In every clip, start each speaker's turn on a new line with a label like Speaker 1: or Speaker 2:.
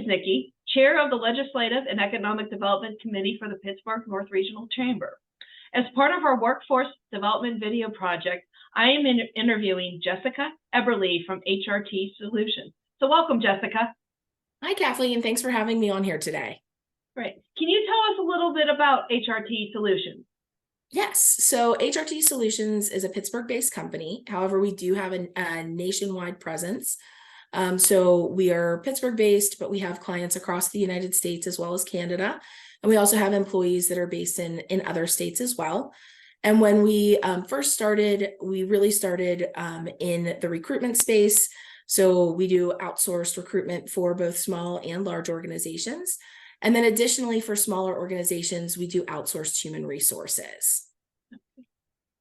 Speaker 1: Kuznicki, Chair of the Legislative and Economic Development Committee for the Pittsburgh North Regional Chamber. As part of our workforce development video project, I am interviewing Jessica Eberley from HRT Solutions. So welcome, Jessica.
Speaker 2: Hi, Kathleen. Thanks for having me on here today.
Speaker 1: Great. Can you tell us a little bit about HRT Solutions?
Speaker 2: Yes. So HRT Solutions is a Pittsburgh-based company. However, we do have a nationwide presence. So we are Pittsburgh-based, but we have clients across the United States as well as Canada. And we also have employees that are based in other states as well. And when we first started, we really started in the recruitment space. So we do outsourced recruitment for both small and large organizations. And then additionally, for smaller organizations, we do outsourced human resources.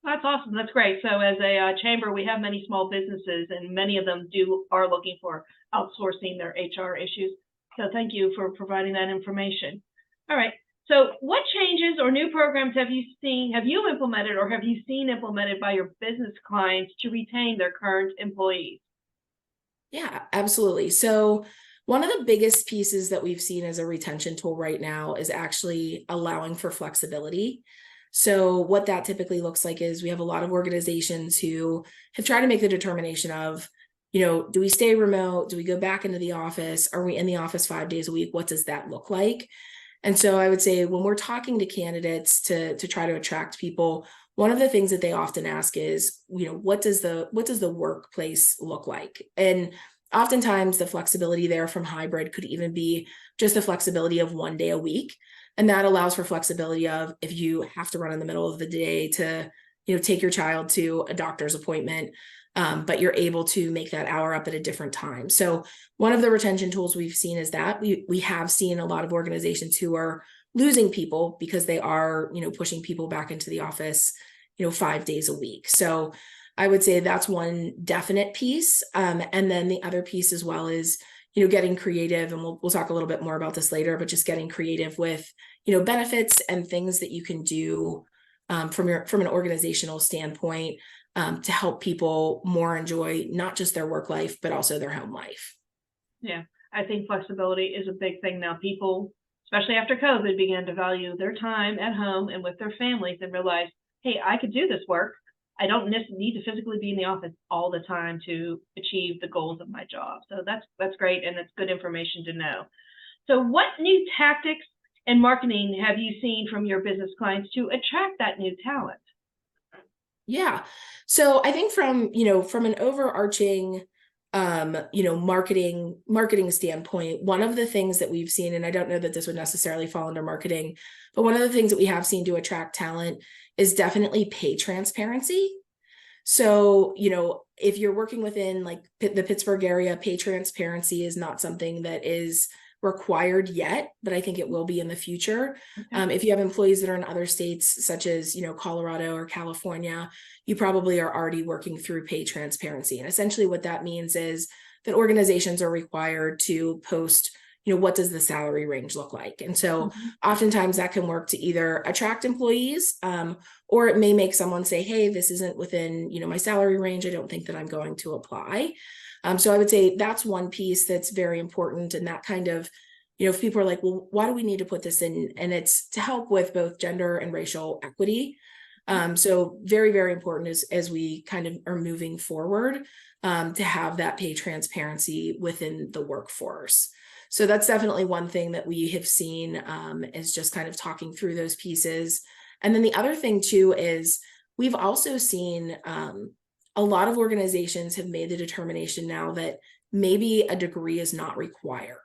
Speaker 1: That's awesome. That's great. So as a chamber, we have many small businesses, and many of them are looking for outsourcing their HR issues. So thank you for providing that information. All right. So what changes or new programs have you implemented or have you seen implemented by your business clients to retain their current employees?
Speaker 2: Yeah, absolutely. So one of the biggest pieces that we've seen as a retention tool right now is actually allowing for flexibility. So what that typically looks like is we have a lot of organizations who have tried to make the determination of, do we stay remote? Do we go back into the office? Are we in the office 5 days a week? What does that look like? And so I would say when we're talking to candidates to try to attract people, one of the things that they often ask is, what does the workplace look like? And oftentimes the flexibility there from hybrid could even be just the flexibility of 1 day a week. And that allows for flexibility of if you have to run in the middle of the day to, take your child to a doctor's appointment, but you're able to make that hour up at a different time. So one of the retention tools we've seen is that we have seen a lot of organizations who are losing people because they are, pushing people back into the office, 5 days a week. So I would say that's one definite piece. And then the other piece as well is, getting creative, and we'll talk a little bit more about this later, but just getting creative with, benefits and things that you can do from an organizational standpoint to help people more enjoy not just their work life, but also their home life.
Speaker 1: Yeah, I think flexibility is a big thing now. People, especially after COVID, began to value their time at home and with their families and realize, hey, I could do this work. I don't need to physically be in the office all the time to achieve the goals of my job. So that's great, and it's good information to know. So what new tactics and marketing have you seen from your business clients to attract that new talent?
Speaker 2: Yeah. So I think from an overarching marketing standpoint, one of the things that we've seen, and I don't know that this would necessarily fall under marketing, but one of the things that we have seen to attract talent is definitely pay transparency. So, if you're working within like the Pittsburgh area, pay transparency is not something that is required yet, but I think it will be in the future.
Speaker 1: Okay.
Speaker 2: If you have employees that are in other states, such as, Colorado or California, you probably are already working through pay transparency. And essentially what that means is that organizations are required to post, what does the salary range look like? And so oftentimes that can work to either attract employees, or it may make someone say, hey, this isn't within, my salary range. I don't think that I'm going to apply. So I would say that's one piece that's very important. And that kind of, if people are like, well, why do we need to put this in? And it's to help with both gender and racial equity. So very, very important as we kind of are moving forward to have that pay transparency within the workforce. So that's definitely one thing that we have seen is just kind of talking through those pieces. And then the other thing too is we've also seen a lot of organizations have made the determination now that maybe a degree is not required.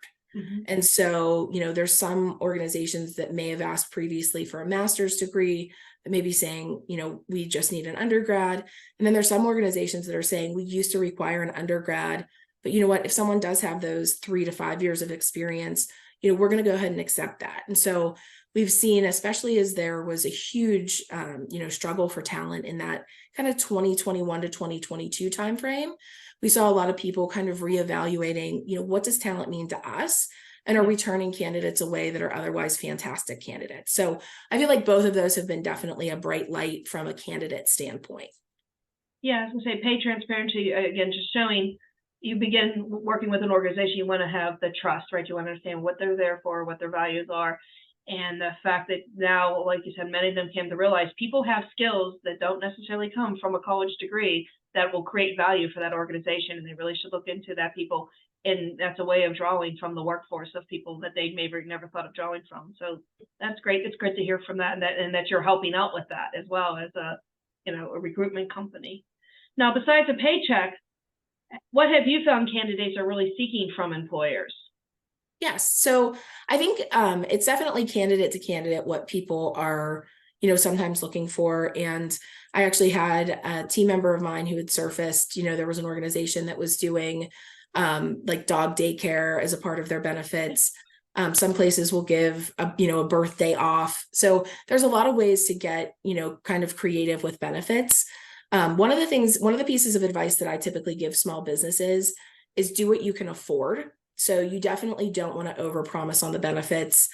Speaker 2: And so, there's some organizations that may have asked previously for a master's degree that may be saying, we just need an undergrad. And then there's some organizations that are saying we used to require an undergrad, but you know what, if someone does have those 3 to 5 years of experience, we're going to go ahead and accept that. And so we've seen, especially as there was a huge, struggle for talent in that kind of 2021 to 2022 timeframe, we saw a lot of people kind of reevaluating, what does talent mean to us? And are returning candidates away that are otherwise fantastic candidates. So I feel like both of those have been definitely a bright light from a candidate standpoint.
Speaker 1: Yeah, I was going to say pay transparency, again, just showing you begin working with an organization, you want to have the trust, right? You want to understand what they're there for, what their values are. And the fact that now, like you said, many of them came to realize people have skills that don't necessarily come from a college degree that will create value for that organization. And they really should look into that, people. And that's a way of drawing from the workforce of people that they maybe never thought of drawing from. So that's great. It's great to hear from that, and that you're helping out with that as well as a recruitment company. Now, besides a paycheck, what have you found candidates are really seeking from employers?
Speaker 2: Yes. So I think it's definitely candidate to candidate what people are, sometimes looking for. And I actually had a team member of mine who had surfaced, there was an organization that was doing like dog daycare as a part of their benefits. Some places will give a birthday off. So there's a lot of ways to get, kind of creative with benefits. One of the pieces of advice that I typically give small businesses is do what you can afford. So you definitely don't want to overpromise on the benefits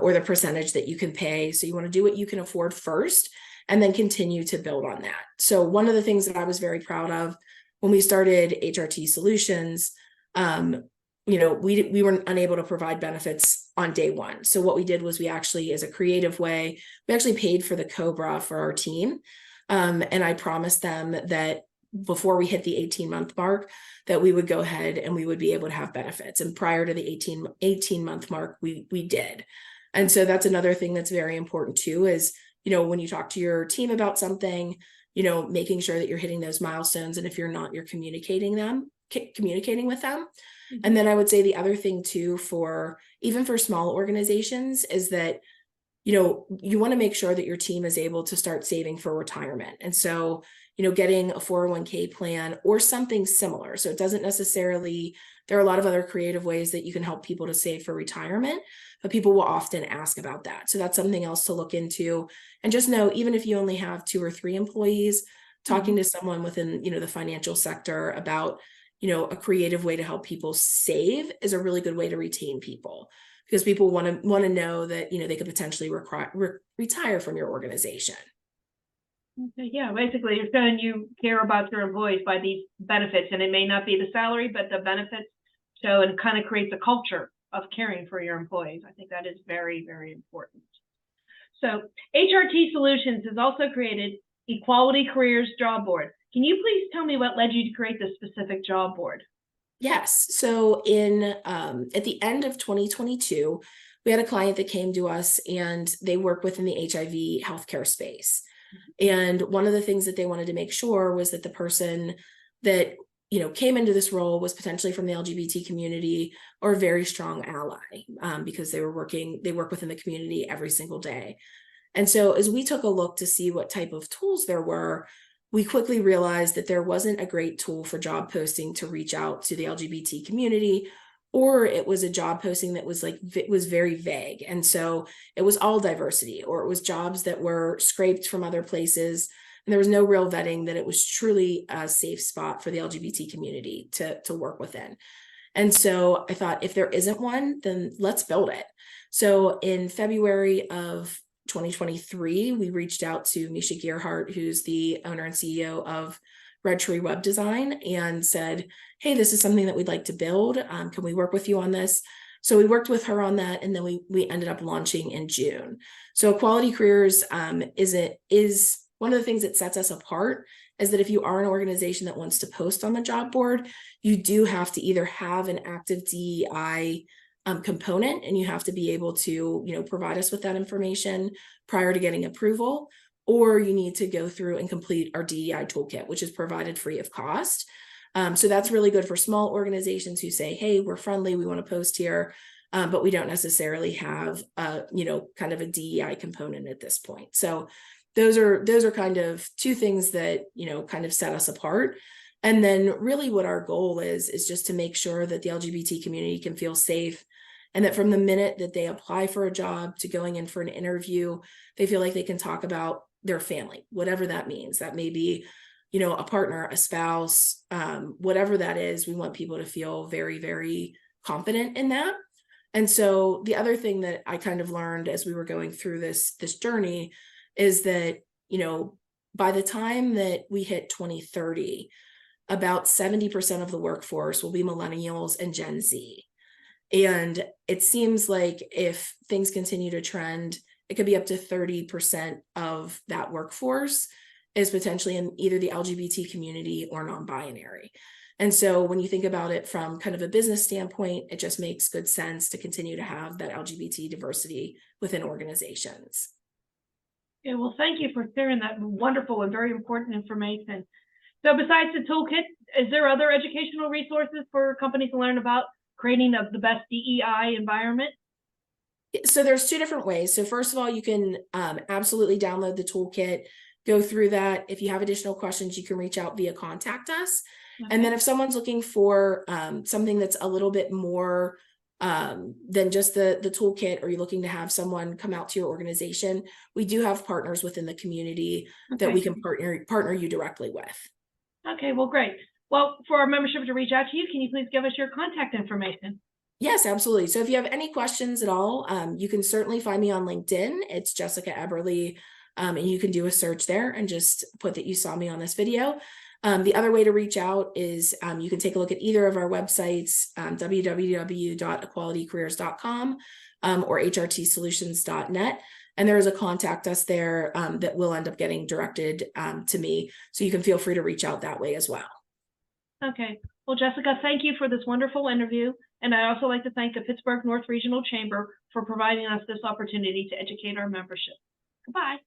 Speaker 2: or the percentage that you can pay. So you want to do what you can afford first and then continue to build on that. So one of the things that I was very proud of when we started HRT Solutions, we were unable to provide benefits on day one. So what we did was we actually, as a creative way, we actually paid for the COBRA for our team. And I promised them that before we hit the 18-month mark, that we would go ahead and we would be able to have benefits. And prior to the 18-month mark, we did. And so that's another thing that's very important too, is, when you talk to your team about something, making sure that you're hitting those milestones. And if you're not, you're communicating with them. And then I would say the other thing too, even for small organizations, is that you want to make sure that your team is able to start saving for retirement. And so, getting a 401k plan or something similar. So it doesn't necessarily, there are a lot of other creative ways that you can help people to save for retirement, but people will often ask about that. So that's something else to look into. And just know, even if you only have 2 or 3 employees, talking to someone within, the financial sector about, a creative way to help people save is a really good way to retain people. Because people want to know that, they could potentially retire from your organization.
Speaker 1: Okay, yeah, basically you're saying you care about your employees by these benefits, and it may not be the salary, but the benefits. So it kind of creates a culture of caring for your employees. I think that is very, very important. So HRT Solutions has also created Equality Careers Job Board. Can you please tell me what led you to create this specific job board?
Speaker 2: Yes. So at the end of 2022, we had a client that came to us and they work within the HIV healthcare space. And one of the things that they wanted to make sure was that the person that, came into this role was potentially from the LGBT community or a very strong ally, because they work within the community every single day. And so as we took a look to see what type of tools there were, we quickly realized that there wasn't a great tool for job posting to reach out to the LGBT community, or it was a job posting that was very vague. And so it was all diversity, or it was jobs that were scraped from other places. And there was no real vetting that it was truly a safe spot for the LGBT community to work within. And so I thought, if there isn't one, then let's build it. So in February of 2023, we reached out to Misha Gearhart, who's the owner and CEO of Red Tree Web Design, and said, hey, this is something that we'd like to build. Can we work with you on this? So we worked with her on that, and then we ended up launching in June. So Equality Careers is one of the things that sets us apart, is that if you are an organization that wants to post on the job board, you do have to either have an active DEI component, and you have to be able to, provide us with that information prior to getting approval, or you need to go through and complete our DEI toolkit, which is provided free of cost. So that's really good for small organizations who say, hey, we're friendly, we want to post here, but we don't necessarily have kind of a DEI component at this point. So those are kind of 2 things that, kind of set us apart. And then really what our goal is just to make sure that the LGBT community can feel safe, and that from the minute that they apply for a job to going in for an interview, they feel like they can talk about their family, whatever that means. That may be, a partner, a spouse, whatever that is. We want people to feel very, very confident in that. And so the other thing that I kind of learned as we were going through this journey is that, by the time that we hit 2030, about 70% of the workforce will be millennials and Gen Z. And it seems like if things continue to trend, it could be up to 30% of that workforce is potentially in either the LGBT community or non-binary. And so when you think about it from kind of a business standpoint, it just makes good sense to continue to have that LGBT diversity within organizations.
Speaker 1: Yeah, well, thank you for sharing that wonderful and very important information. So besides the toolkit, is there other educational resources for companies to learn about creating the best DEI environment?
Speaker 2: So there's two different ways. So first of all, you can absolutely download the toolkit, go through that. If you have additional questions, you can reach out via contact us.
Speaker 1: Okay.
Speaker 2: And then if someone's looking for something that's a little bit more than just the toolkit, or you're looking to have someone come out to your organization, we do have partners within the community that we can partner you directly with.
Speaker 1: Okay, well, great. Well, for our membership to reach out to you, can you please give us your contact information?
Speaker 2: Yes, absolutely. So if you have any questions at all, you can certainly find me on LinkedIn. It's Jessica Eberley, and you can do a search there and just put that you saw me on this video. The other way to reach out is you can take a look at either of our websites, www.equalitycareers.com or HRTsolutions.net. And there is a contact us there that will end up getting directed to me. So you can feel free to reach out that way as well.
Speaker 1: Okay. Well, Jessica, thank you for this wonderful interview. And I'd also like to thank the Pittsburgh North Regional Chamber for providing us this opportunity to educate our membership. Goodbye.